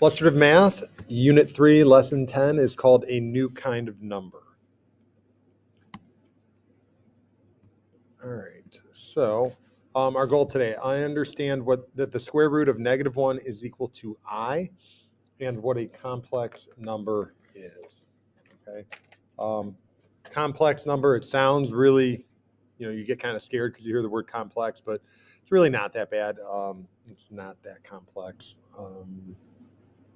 Illustrative Math, Unit 3, Lesson 10 is called A New Kind of Number. All right, so our goal today, I understand that the square root of -1 is equal to I and what a complex number is, okay? Complex number, it sounds really, you get kind of scared because you hear the word complex, but it's really not that bad. It's not that complex.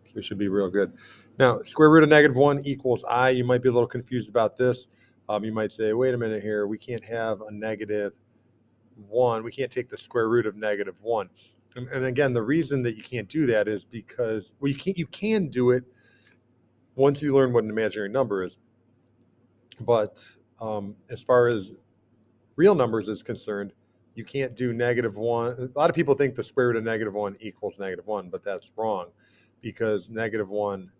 So it should be real good. Now, square root of -1 equals I. You might be a little confused about this. You might say, wait a minute here, we can't have a -1. We can't take the square root of -1. And again, the reason that you can't do that is because, well, you can do it once you learn what an imaginary number is. But as far as real numbers is concerned, you can't do -1. A lot of people think the square root of -1 equals -1, but that's wrong, because -1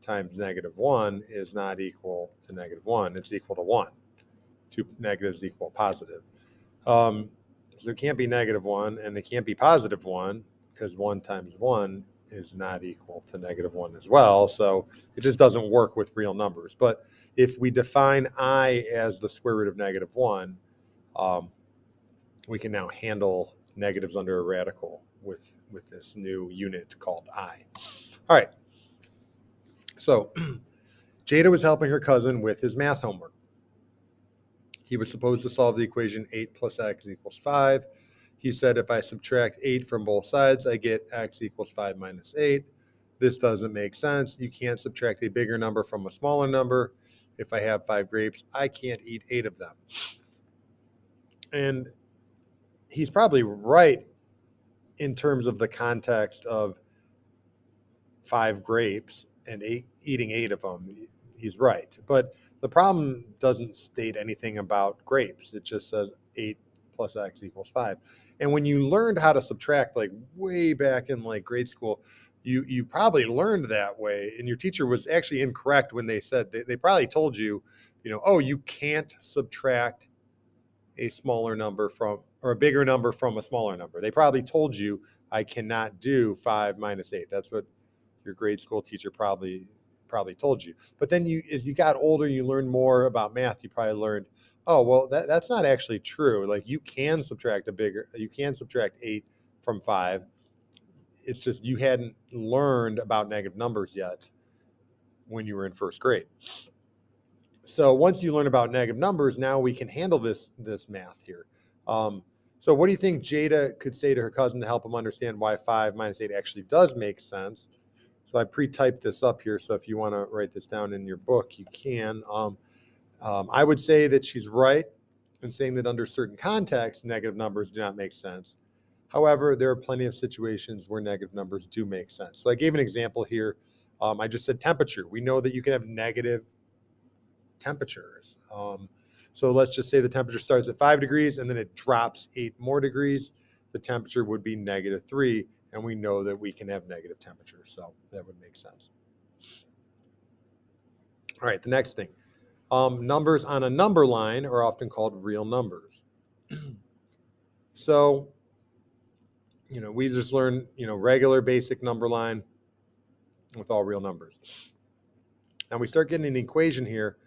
times -1 is not equal to -1. It's equal to 1. Two negatives equal positive. So it can't be -1, and it can't be +1, because 1 times 1 is not equal to -1 as well. So it just doesn't work with real numbers. But if we define I as the square root of -1, we can now handle negatives under a radical with this new unit called I. All right. So Jada was helping her cousin with his math homework. He was supposed to solve the equation 8 plus x equals 5. He said if I subtract 8 from both sides, I get x equals 5 minus 8. This doesn't make sense. You can't subtract a bigger number from a smaller number. If I have 5 grapes, I can't eat 8 of them. And he's probably right in terms of the context of 5 grapes and eating 8 of them. He's right. But the problem doesn't state anything about grapes. It just says 8 plus x equals 5. And when you learned how to subtract, like way back in like grade school, you probably learned that way, and your teacher was actually incorrect when they said, they probably told you, oh, you can't subtract a smaller number from, or a bigger number from a smaller number. They probably told you, I cannot do 5 minus 8. That's what your grade school teacher probably told you. But then as you got older, you learned more about math. You probably learned, oh, well, that's not actually true. Like you can subtract 8 from 5. It's just you hadn't learned about negative numbers yet when you were in first grade. So once you learn about negative numbers, now we can handle this math here. So what do you think Jada could say to her cousin to help him understand why 5 minus 8 actually does make sense? So I pre-typed this up here, so if you want to write this down in your book, you can. I would say that she's right in saying that under certain contexts, negative numbers do not make sense. However, there are plenty of situations where negative numbers do make sense. So I gave an example here. I just said temperature. We know that you can have negative temperatures. So let's just say the temperature starts at 5 degrees and then it drops 8 more degrees. The temperature would be -3, and we know that we can have negative temperature. So that would make sense. All right, the next thing. Numbers on a number line are often called real numbers. So, we just learned, regular basic number line with all real numbers. And we start getting an equation here,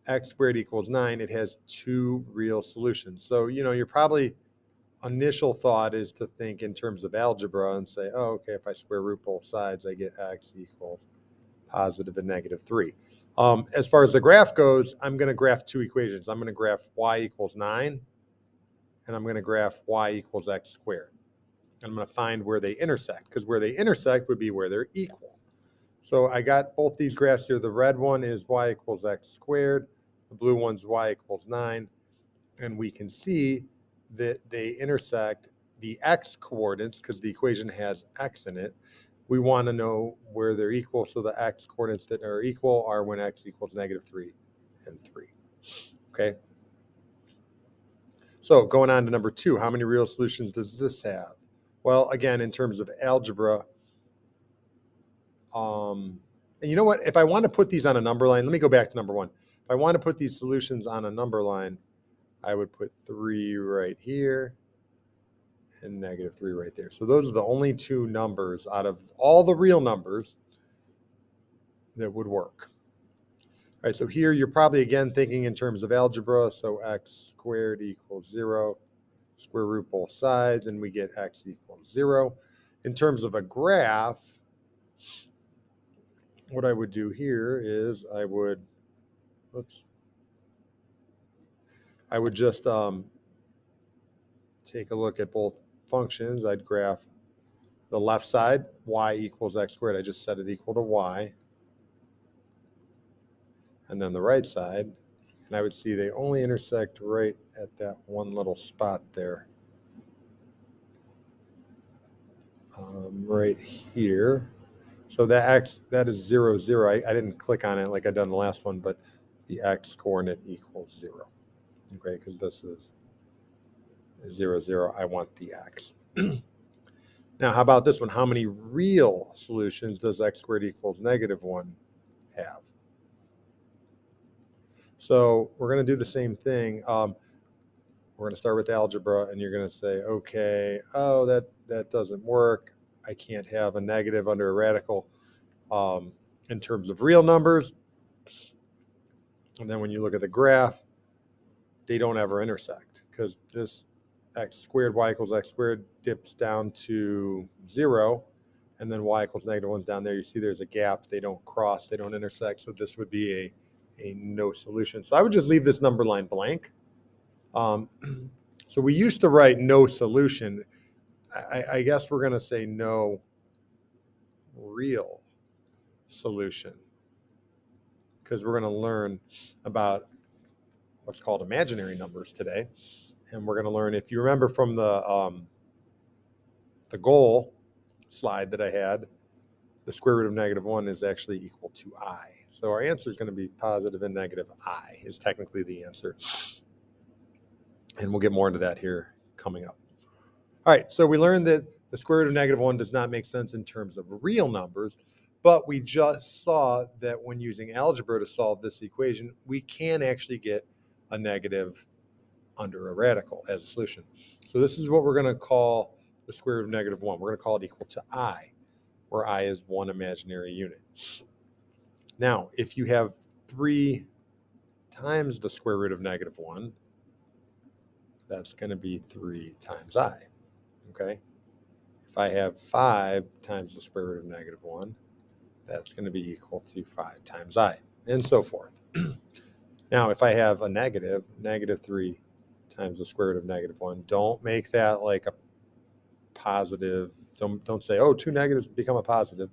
x squared equals 9. It has 2 real solutions. So, your probably initial thought is to think in terms of algebra and say, oh, okay, if I square root both sides, I get x equals positive and -3. As far as the graph goes, I'm going to graph 2 equations. I'm going to graph y equals 9, and I'm going to graph y equals x squared. And I'm going to find where they intersect, because where they intersect would be where they're equal. So I got both these graphs here. The red one is y equals x squared. The blue one's y equals 9. And we can see that they intersect the x coordinates because the equation has x in it. We want to know where they're equal. So the x coordinates that are equal are when x equals -3 and 3. Okay. So going on to number 2, how many real solutions does this have? Well, again, in terms of algebra, and you know what? If I want to put these on a number line, let me go back to number 1. If I want to put these solutions on a number line, I would put 3 right here and negative 3 right there. So those are the only two numbers out of all the real numbers that would work. All right, so here you're probably again thinking in terms of algebra. So x squared equals 0, square root both sides, and we get x equals 0. In terms of a graph, what I would do here is I would just take a look at both functions. I'd graph the left side, y equals x squared. I just set it equal to y. And then the right side, and I would see they only intersect right at that one little spot there. Right here. So that x, that is 0, 0. I didn't click on it like I done the last one, but the x coordinate equals 0. Okay, because this is 0, 0. I want the x. Now, how about this one? How many real solutions does x squared equals negative 1 have? So we're going to do the same thing. We're going to start with algebra, and you're going to say, okay, oh, that doesn't work. I can't have a negative under a radical in terms of real numbers. And then when you look at the graph, they don't ever intersect because this x squared, y equals x squared dips down to 0, and then y equals negative 1's down there. You see there's a gap. They don't cross. They don't intersect. So this would be a no solution. So I would just leave this number line blank. So we used to write no solution. I guess we're going to say no real solution because we're going to learn about what's called imaginary numbers today. And we're going to learn, if you remember from the goal slide that I had, the square root of negative 1 is actually equal to I. So our answer is going to be positive and negative I is technically the answer. And we'll get more into that here coming up. All right, so we learned that the square root of negative 1 does not make sense in terms of real numbers, but we just saw that when using algebra to solve this equation, we can actually get a negative under a radical as a solution. So this is what we're going to call the square root of negative 1. We're going to call it equal to I, where I is one imaginary unit. Now, if you have 3 times the square root of negative 1, that's going to be 3 times I, okay? If I have 5 times the square root of negative 1, that's going to be equal to 5 times I, and so forth. Now, if I have a negative 3 times the square root of negative 1, don't make that like a positive. Don't say, oh, 2 negatives become a positive.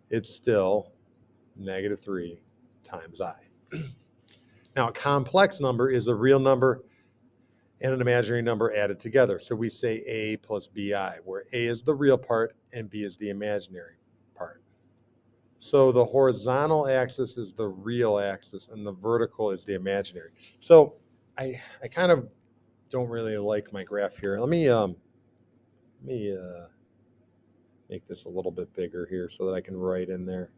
It's still negative 3 times I. Now, a complex number is a real number and an imaginary number added together. So we say A plus BI, where A is the real part and B is the imaginary part. So the horizontal axis is the real axis and the vertical is the imaginary. So I kind of don't really like my graph here. Let me make this a little bit bigger here so that I can write in there.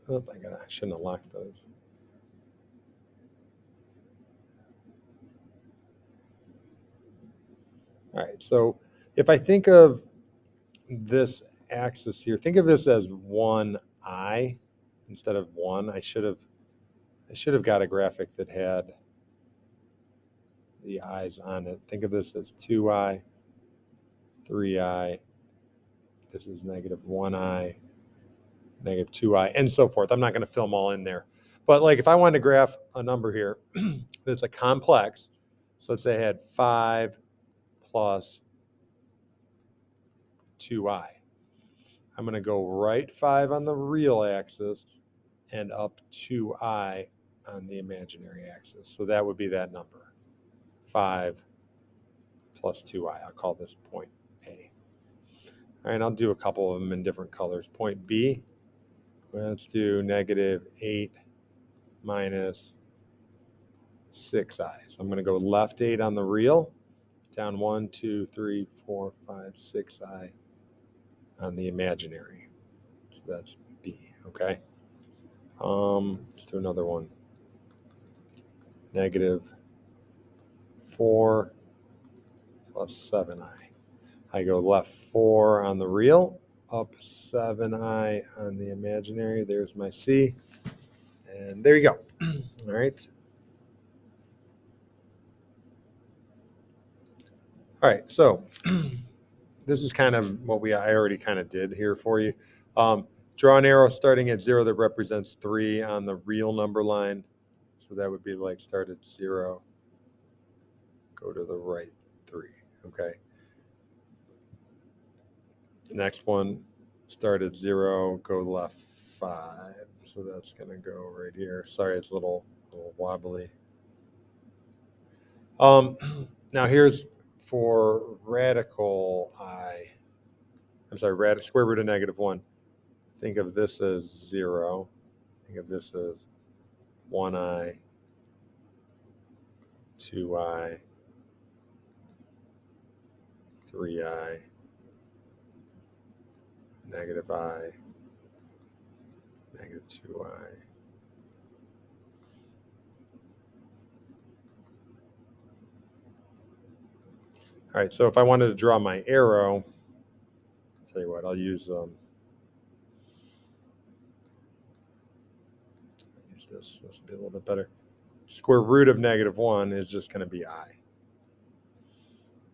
Oh, I shouldn't have locked those. All right, so if I think of this axis here, think of this as 1I instead of 1. I should have got a graphic that had the i's on it. Think of this as 2I, 3I. This is negative 1I, negative 2I, and so forth. I'm not going to fill them all in there. But like if I wanted to graph a number here that's a complex, so let's say I had 5 plus 2I. I'm going to go right 5 on the real axis and up 2I on the imaginary axis. So that would be that number, 5 plus 2I. I'll call this point A. All right, I'll do a couple of them in different colors. Point B, let's do negative 8 minus 6I. So I'm going to go left 8 on the real, down 1, 2, 3, 4, 5, 6I on the imaginary. So that's B, okay? Let's do another one. Negative 4 plus 7i. I go left 4 on the real, up 7i on the imaginary. There's my C. And there you go. All right. All right. So this is kind of what I already kind of did here for you. Draw an arrow starting at 0 that represents 3 on the real number line. So that would be like start at 0, go to the right 3. Okay. Next one, start at 0, go left 5. So that's going to go right here. Sorry, it's a little wobbly. Now here's for radical I. I'm sorry, square root of -1. Think of this as 0. Think of this as 1i, 2i, 3i, -i, -2i. All right, so if I wanted to draw my arrow, I'll tell you what, I'll use this. This will be a little bit better. Square root of -1 is just going to be I.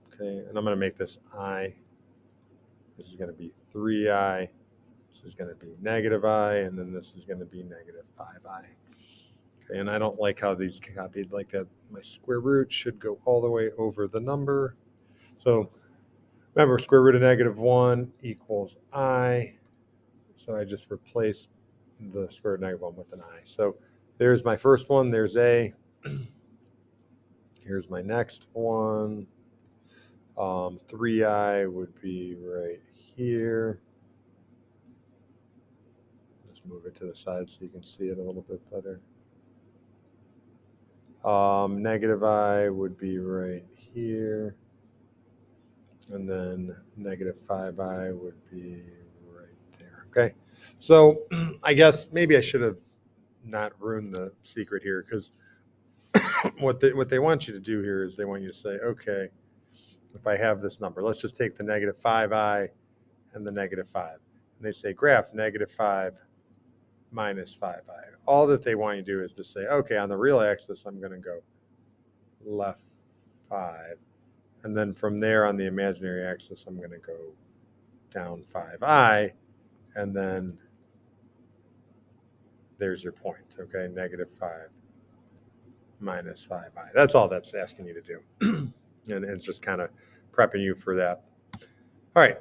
Okay, and I'm going to make this I. This is going to be 3i. This is going to be -i, and then this is going to be -5i. Okay, and I don't like how these copied like that. My square root should go all the way over the number. So remember, square root of -1 equals I. So I just replace the square root of -1 with an I. So there's my first one. There's A. Here's my next one. 3i would be right here. Just move it to the side so you can see it a little bit better. -i would be right here. And then -5i would be right there. Okay. So I guess maybe I should have not ruined the secret here, because what they want you to do here is they want you to say, okay, if I have this number, let's just take the -5i and the -5. And they say graph -5 minus 5i. All that they want you to do is to say, okay, on the real axis, I'm going to go left 5. And then from there on the imaginary axis, I'm going to go down 5i. And then there's your point, okay? -5 minus 5i. That's all that's asking you to do. And it's just kind of prepping you for that. All right.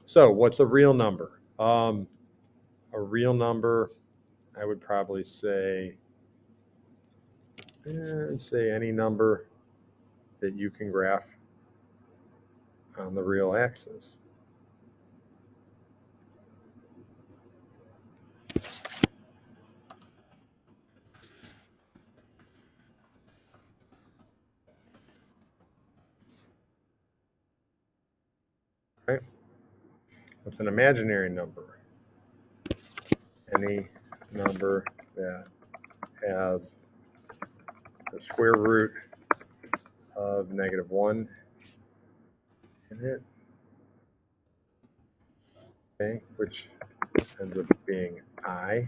So what's a real number? A real number, I would probably say any number that you can graph on the real axis. Right? What's an imaginary number? Any number that has the square root of -1 in it, okay, which ends up being I.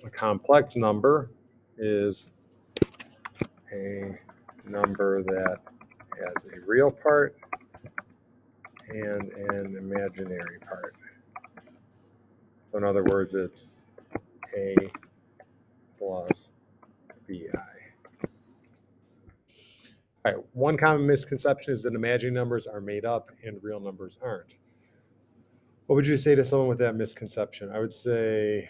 A complex number is a number that has a real part and an imaginary part. So in other words, it's A plus BI. All right, one common misconception is that imaginary numbers are made up and real numbers aren't. What would you say to someone with that misconception? I would say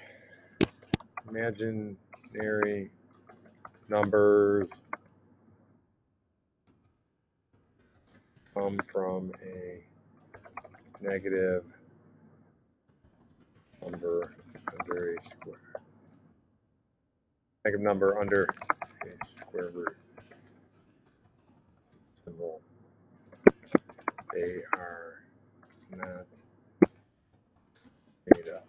imaginary numbers come from a negative number under a square. Negative number under a square root symbol. They are not made up.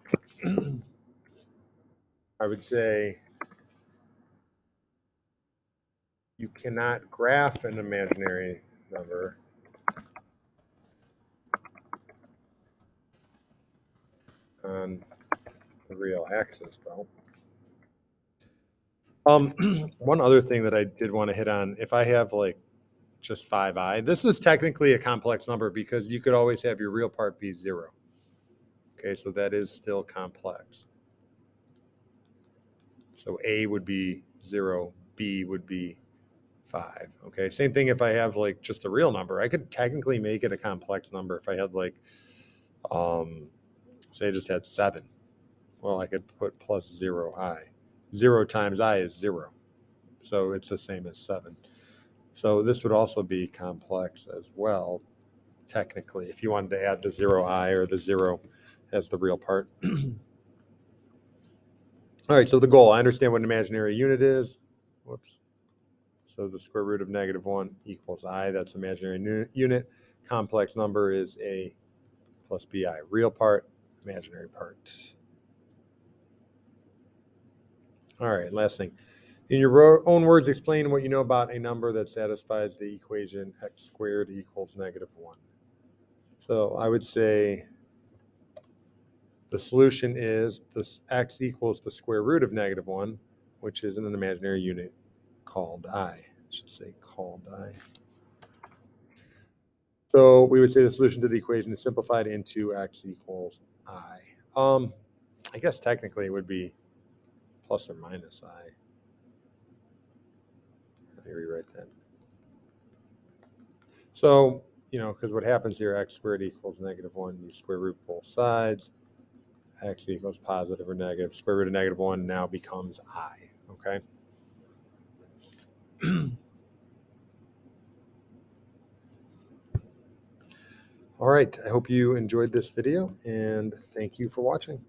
I would say you cannot graph an imaginary number on the real axis, though. One other thing that I did want to hit on, if I have like just 5i, this is technically a complex number because you could always have your real part be 0. Okay, so that is still complex. So a would be 0, b would be 5. Okay, same thing if I have like just a real number. I could technically make it a complex number if I had like, say I just had 7. Well, I could put plus 0i. 0 times i is 0. So it's the same as 7. So this would also be complex as well, technically, if you wanted to add the 0i or the 0 as the real part. All right, so the goal, I understand what an imaginary unit is. Whoops. So the square root of -1 equals I. That's imaginary unit. Complex number is a plus bi. Real part, imaginary part. All right, last thing. In your own words, explain what you know about a number that satisfies the equation x squared equals -1. So I would say the solution is this x equals the square root of -1, which is an imaginary unit called I. I should say called I. So we would say the solution to the equation is simplified into x equals I. I guess technically it would be plus or minus I. Let me rewrite that. So, because what happens here, x squared equals -1, you square root both sides. X equals positive or negative. Square root of -1 now becomes I, okay? All right, I hope you enjoyed this video, and thank you for watching.